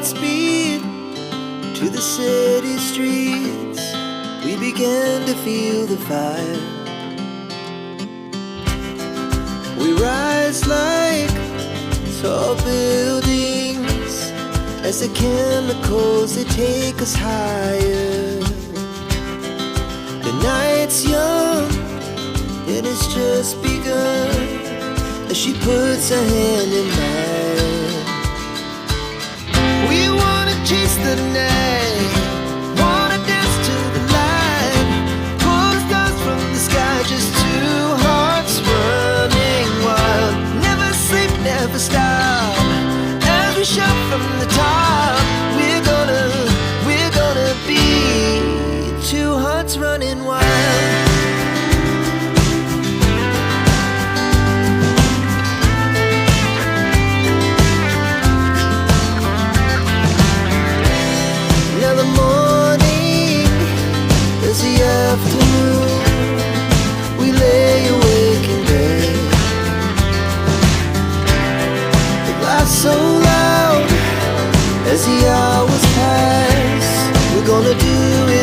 Godspeed to the city streets. We began to feel the fire. We rise like tall buildings as the chemicals, they take us higher. The night's young and it's just begun as she puts her hand in mine. We wanna chase the night, wanna dance to the light, pull the stars from the sky, just two hearts running wild. Never sleep, never stop, as we shout from the top. We're gonna be two hearts running wild. Now the morning is the afternoon. We lay awake in bed, the glass so loud as the hours pass. We're gonna do it